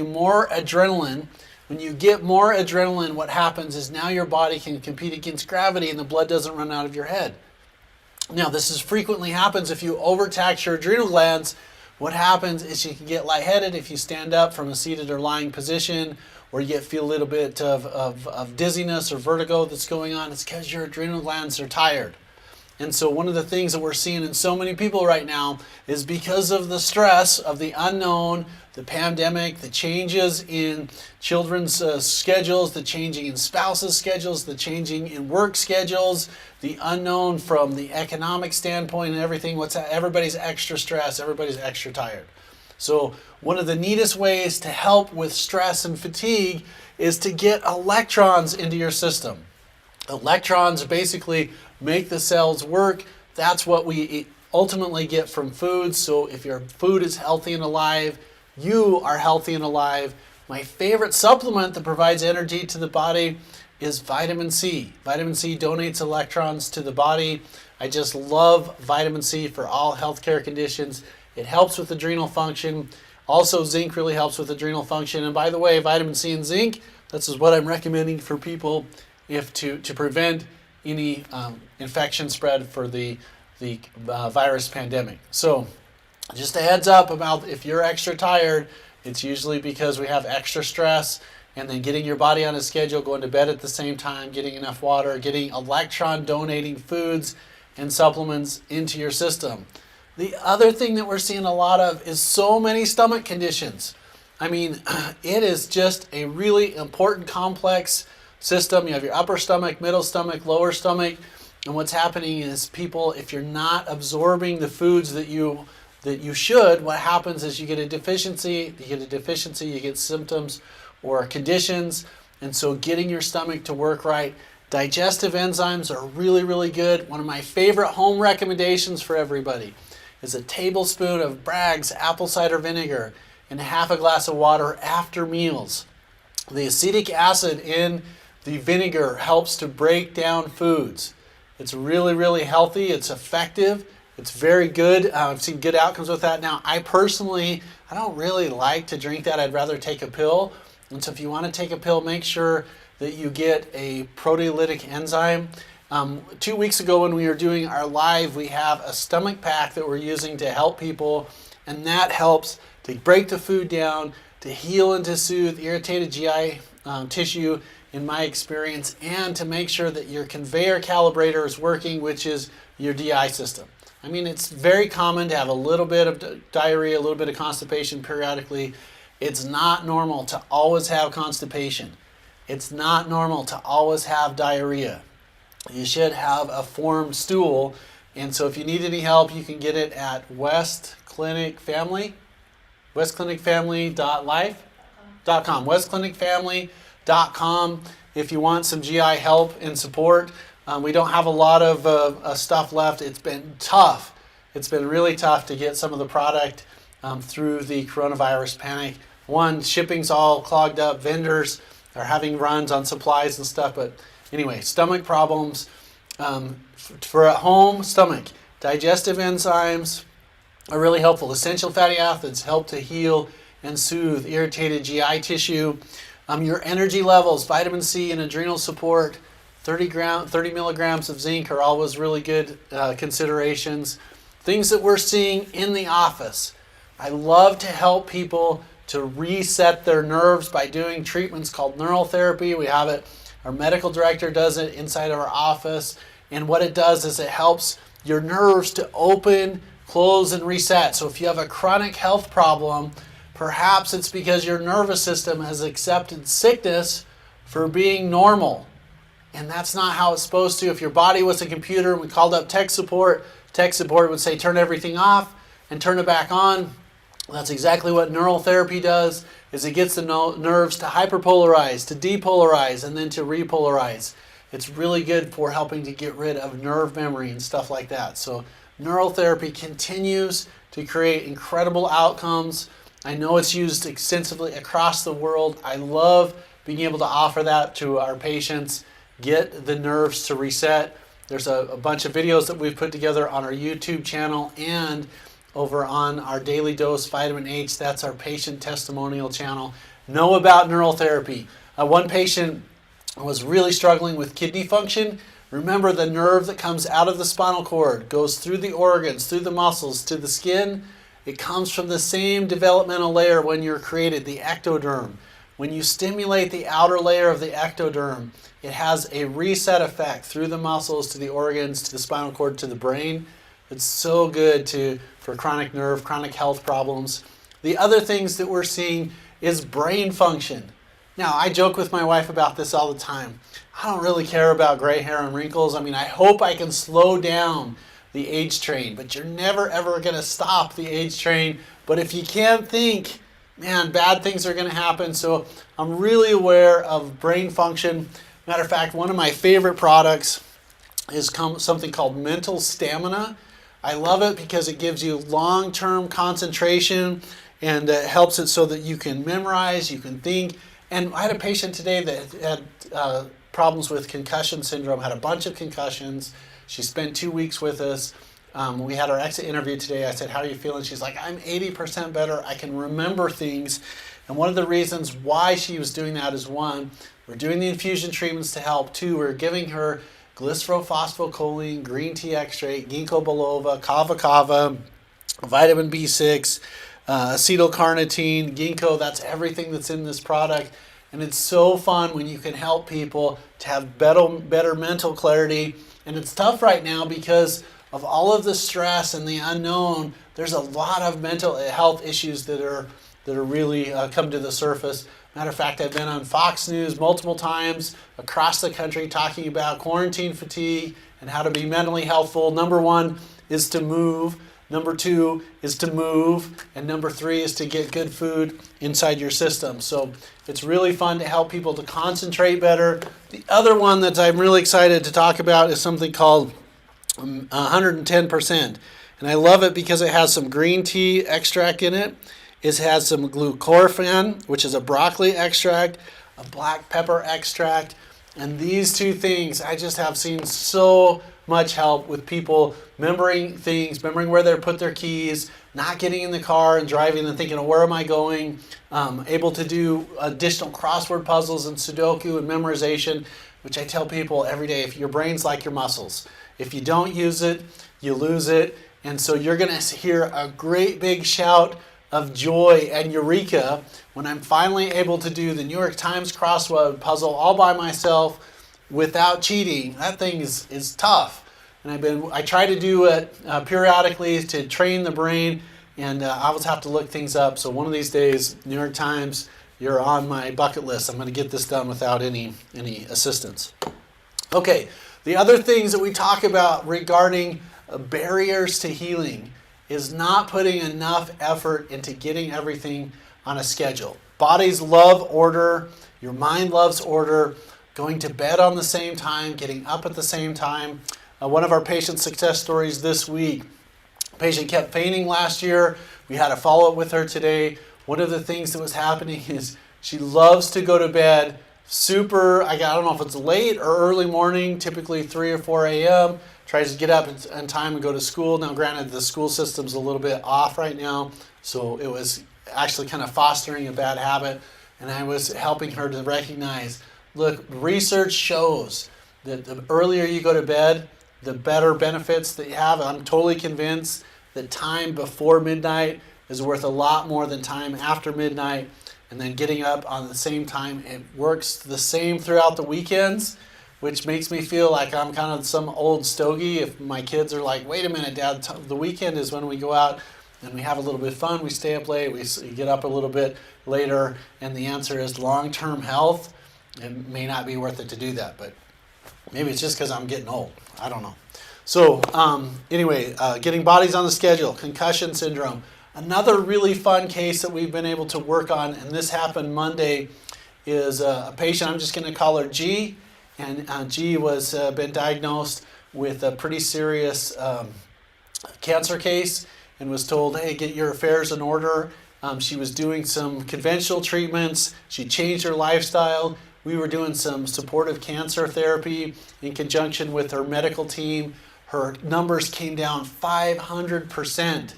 more adrenaline. When you get more adrenaline, what happens is now your body can compete against gravity and the blood doesn't run out of your head. Now, this is frequently happens if you overtax your adrenal glands. What happens is you can get lightheaded if you stand up from a seated or lying position, or you feel a little bit of dizziness or vertigo that's going on. It's because your adrenal glands are tired. And so one of the things that we're seeing in so many people right now is because of the stress of the unknown, the pandemic, the changes in children's schedules, the changing in spouses' schedules, the changing in work schedules, the unknown from the economic standpoint and everything. Everybody's extra stressed, everybody's extra tired. So one of the neatest ways to help with stress and fatigue is to get electrons into your system. Electrons basically make the cells work. That's what we ultimately get from food. So if your food is healthy and alive, you are healthy and alive. My favorite supplement that provides energy to the body is vitamin C. Vitamin C donates electrons to the body. I just love vitamin C for all healthcare conditions. It helps with adrenal function. Also, zinc really helps with adrenal function. And by the way, vitamin C and zinc, this is what I'm recommending for people to prevent any infection spread for the virus pandemic. So just a heads up about if you're extra tired, it's usually because we have extra stress, and then getting your body on a schedule, going to bed at the same time, getting enough water, getting electron donating foods and supplements into your system. The other thing that we're seeing a lot of is so many stomach conditions. I mean, it is just a really important complex system. You have your upper stomach, middle stomach, lower stomach, and what's happening is people, if you're not absorbing the foods that you should, what happens is you get a deficiency, you get symptoms or conditions, and so getting your stomach to work right. Digestive enzymes are really, really good. One of my favorite home recommendations for everybody is a tablespoon of Bragg's apple cider vinegar and half a glass of water after meals. The acetic acid in the vinegar helps to break down foods. It's really, really healthy. It's effective. It's very good. I've seen good outcomes with that. Now, I don't really like to drink that. I'd rather take a pill. And so if you want to take a pill, make sure that you get a proteolytic enzyme. 2 weeks ago when we were doing our live, we have a stomach pack that we're using to help people, and that helps to break the food down, to heal and to soothe irritated GI tissue, in my experience, and to make sure that your conveyor calibrator is working, which is your DI system. I mean, it's very common to have a little bit of diarrhea, a little bit of constipation periodically. It's not normal to always have constipation. It's not normal to always have diarrhea. You should have a formed stool. And so if you need any help, you can get it at westclinicfamily.life.com, westclinicfamily.com if you want some GI help and support. We don't have a lot of stuff left. It's been tough. It's been really tough to get some of the product through the coronavirus panic. One, shipping's all clogged up. Vendors are having runs on supplies and stuff. But anyway, stomach problems. For at home, stomach. Digestive enzymes are really helpful. Essential fatty acids help to heal and soothe irritated GI tissue. Your energy levels, vitamin C and adrenal support, 30 milligrams of zinc are always really good considerations. Things that we're seeing in the office. I love to help people to reset their nerves by doing treatments called neural therapy. We have it, our medical director does it inside of our office. And what it does is it helps your nerves to open, close, and reset. So if you have a chronic health problem, perhaps it's because your nervous system has accepted sickness for being normal. And that's not how it's supposed to. If your body was a computer and we called up tech support would say turn everything off and turn it back on. That's exactly what neural therapy does, is it gets the nerves to hyperpolarize, to depolarize, and then to repolarize. It's really good for helping to get rid of nerve memory and stuff like that. So neural therapy continues to create incredible outcomes. I know it's used extensively across the world. I love being able to offer that to our patients, get the nerves to reset. There's a bunch of videos that we've put together on our YouTube channel and over on our Daily Dose Vitamin H. That's our patient testimonial channel. know about neural therapy. One patient was really struggling with kidney function. Remember, the nerve that comes out of the spinal cord goes through the organs, through the muscles, to the skin. It comes from the same developmental layer when you're created, the ectoderm. When you stimulate the outer layer of the ectoderm, it has a reset effect through the muscles, to the organs, to the spinal cord, to the brain. It's so good for chronic nerve, chronic health problems. The other things that we're seeing is brain function. Now, I joke with my wife about this all the time. I don't really care about gray hair and wrinkles. I mean, I hope I can slow down the age train, but you're never ever going to stop the age train. But if you can't think, man, bad things are going to happen. So I'm really aware of brain function. Matter of fact, one of my favorite products is something called mental stamina. I love it because it gives you long-term concentration and helps it so that you can memorize, you can think. And I had a patient today that had problems with concussion syndrome, had a bunch of concussions. She spent 2 weeks with us. We had our exit interview today. I said, how are you feeling? She's like, I'm 80% better. I can remember things. And one of the reasons why she was doing that is, one, we're doing the infusion treatments to help. Two, we're giving her glycerophosphocholene, green tea extract, ginkgo biloba, kava kava, vitamin B6, acetylcarnitine, ginkgo. That's everything that's in this product. And it's so fun when you can help people to have better mental clarity. And it's tough right now because of all of the stress and the unknown. There's a lot of mental health issues that are really come to the surface. Matter of fact, I've been on Fox News multiple times across the country talking about quarantine fatigue and how to be mentally healthful. Number one is to move. Number two is to move. And number three is to get good food inside your system. So it's really fun to help people to concentrate better. The other one that I'm really excited to talk about is something called 110%. And I love it because it has some green tea extract in it. It has some glucorphan, which is a broccoli extract, a black pepper extract. And these two things, I just have seen so much help with people remembering things, remembering where they put their keys, not getting in the car and driving and thinking, oh, where am I going? Able to do additional crossword puzzles and Sudoku and memorization, which I tell people every day, if your brain's like your muscles. If you don't use it, you lose it. And so you're going to hear a great big shout of joy and eureka when I'm finally able to do the New York Times crossword puzzle all by myself without cheating. That thing is tough. And I try to do it periodically to train the brain, and I always have to look things up. So one of these days, New York Times, you're on my bucket list. I'm going to get this done without any assistance. Okay, the other things that we talk about regarding barriers to healing is not putting enough effort into getting everything on a schedule. Bodies love order. Your mind loves order. Going to bed on the same time, getting up at the same time. One of our patient success stories this week, a patient kept fainting last year. We had a follow-up with her today. One of the things that was happening is she loves to go to bed I don't know if it's late or early morning, typically 3 or 4 a.m., tries to get up in time and go to school. Now, granted, the school system's a little bit off right now, so it was actually kind of fostering a bad habit, and I was helping her to recognize, look, research shows that the earlier you go to bed, the better benefits that you have. I'm totally convinced that time before midnight is worth a lot more than time after midnight. And then getting up on the same time, it works the same throughout the weekends, which makes me feel like I'm kind of some old stogie. If my kids are like, wait a minute, Dad, the weekend is when we go out and we have a little bit of fun, we stay up late, we get up a little bit later, and the answer is long-term health. It may not be worth it to do that, but maybe it's just because I'm getting old. I don't know. So anyway, getting bodies on the schedule, concussion syndrome. Another really fun case that we've been able to work on, and this happened Monday, is a patient, I'm just going to call her G, and G was been diagnosed with a pretty serious cancer case and was told, hey, get your affairs in order. She was doing some conventional treatments. She changed her lifestyle. We were doing some supportive cancer therapy in conjunction with her medical team. Her numbers came down 500%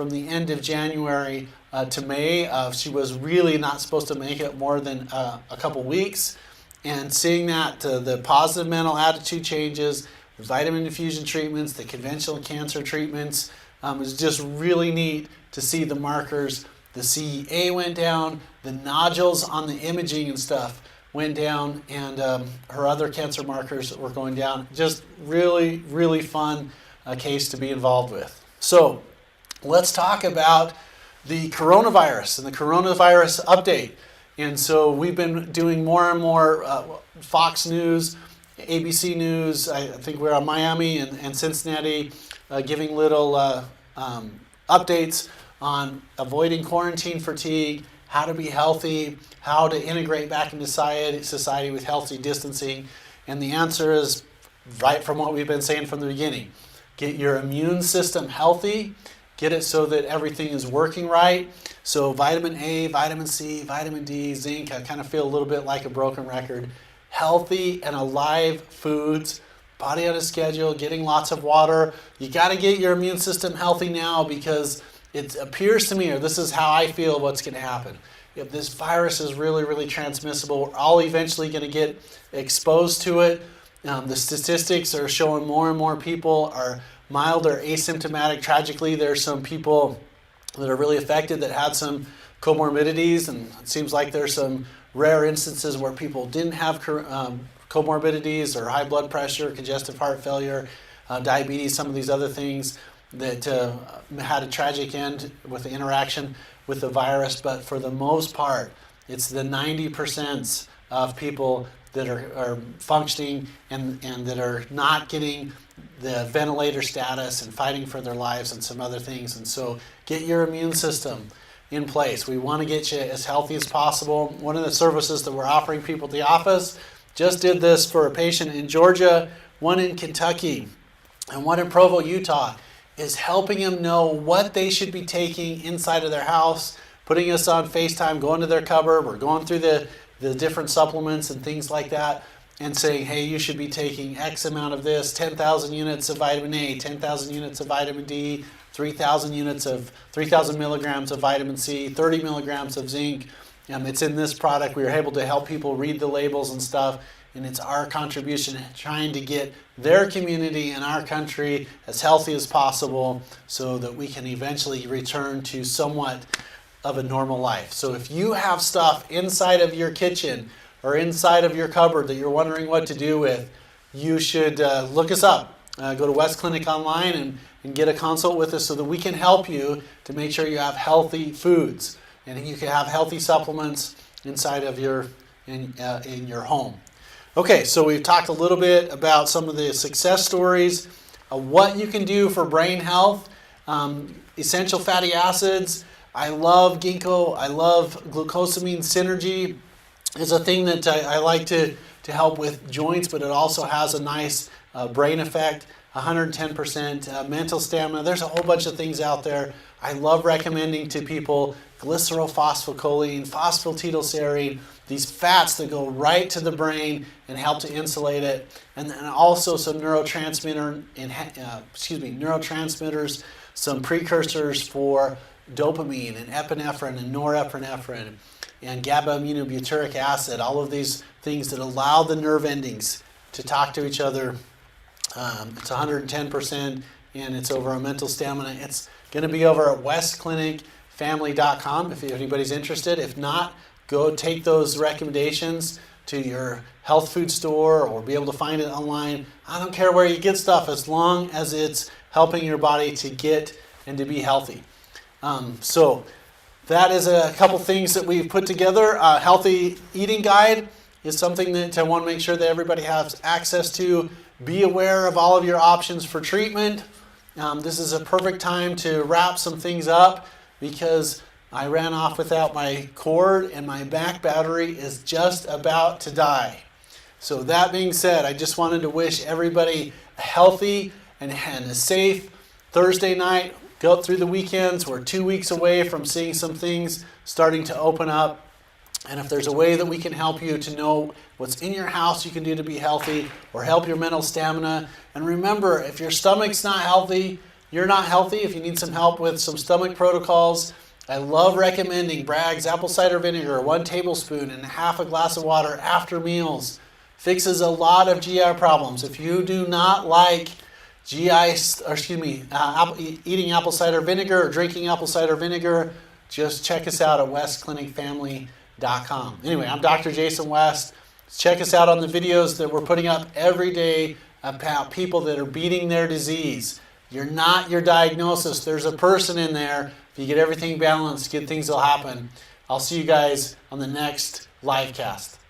from the end of January to May. She was really not supposed to make it more than a couple weeks. And seeing that, the positive mental attitude changes, the vitamin infusion treatments, the conventional cancer treatments, was just really neat to see the markers. The CEA went down, the nodules on the imaging and stuff went down, and her other cancer markers were going down. Just really, really fun case to be involved with. So let's talk about the coronavirus and the coronavirus update. And so we've been doing more and more Fox News, ABC News. I think we're on Miami and Cincinnati giving little updates on avoiding quarantine fatigue, how to be healthy, how to integrate back into society with healthy distancing. And the answer is right from what we've been saying from the beginning. Get your immune system healthy. Get it so that everything is working right. So vitamin A, vitamin C, vitamin D, zinc, I kind of feel a little bit like a broken record. Healthy and alive foods, body on a schedule, getting lots of water. You got to get your immune system healthy now, because it appears to me, or this is how I feel what's going to happen. If this virus is really, really transmissible, we're all eventually going to get exposed to it. The statistics are showing more and more people are mild or asymptomatic. Tragically, there's some people that are really affected that had some comorbidities, and it seems like there's some rare instances where people didn't have comorbidities or high blood pressure, congestive heart failure, diabetes, some of these other things that had a tragic end with the interaction with the virus. But for the most part, it's the 90% of people that are functioning and that are not getting the ventilator status and fighting for their lives and some other things. And so get your immune system in place. We want to get you as healthy as possible. One of the services that we're offering people at the office, just did this for a patient in Georgia, one in Kentucky, and one in Provo, Utah, is helping them know what they should be taking inside of their house, putting us on FaceTime, going to their cupboard, we're going through the different supplements and things like that, and saying, hey, you should be taking X amount of this, 10,000 units of vitamin A, 10,000 units of vitamin D, 3,000 milligrams of vitamin C, 30 milligrams of zinc. It's in this product. We were able to help people read the labels and stuff, and it's our contribution trying to get their community and our country as healthy as possible so that we can eventually return to somewhat of a normal life. So if you have stuff inside of your kitchen or inside of your cupboard that you're wondering what to do with, you should look us up. Go to West Clinic online and get a consult with us so that we can help you to make sure you have healthy foods and you can have healthy supplements inside of in your home. Okay, so we've talked a little bit about some of the success stories, what you can do for brain health, essential fatty acids. I love ginkgo. I love glucosamine synergy. It's a thing that I like to help with joints, but it also has a nice brain effect, 110% mental stamina. There's a whole bunch of things out there. I love recommending to people glycerophosphocholene, phosphatidylserine, these fats that go right to the brain and help to insulate it, and then also some neurotransmitters, some precursors for dopamine and epinephrine and norepinephrine and GABA-aminobutyric acid, all of these things that allow the nerve endings to talk to each other. It's 110% and it's over a mental stamina. It's going to be over at westclinicfamily.com if anybody's interested. If not, go take those recommendations to your health food store or be able to find it online. I don't care where you get stuff as long as it's helping your body to get and to be healthy. So that is a couple things that we've put together. A healthy eating guide is something that I want to make sure that everybody has access to. Be aware of all of your options for treatment. This is a perfect time to wrap some things up because I ran off without my cord and my back battery is just about to die. So that being said, I just wanted to wish everybody a healthy and a safe Thursday night. Go through the weekends. We're 2 weeks away from seeing some things starting to open up. And if there's a way that we can help you to know what's in your house you can do to be healthy or help your mental stamina. And remember, if your stomach's not healthy, you're not healthy, if you need some help with some stomach protocols, I love recommending Bragg's apple cider vinegar, 1 tablespoon and half a glass of water after meals. Fixes a lot of GI problems. If you do not like eating apple cider vinegar or drinking apple cider vinegar, just check us out at westclinicfamily.com. Anyway, I'm Dr. Jason West. Check us out on the videos that we're putting up every day about people that are beating their disease. You're not your diagnosis. There's a person in there. If you get everything balanced, good things will happen. I'll see you guys on the next live cast.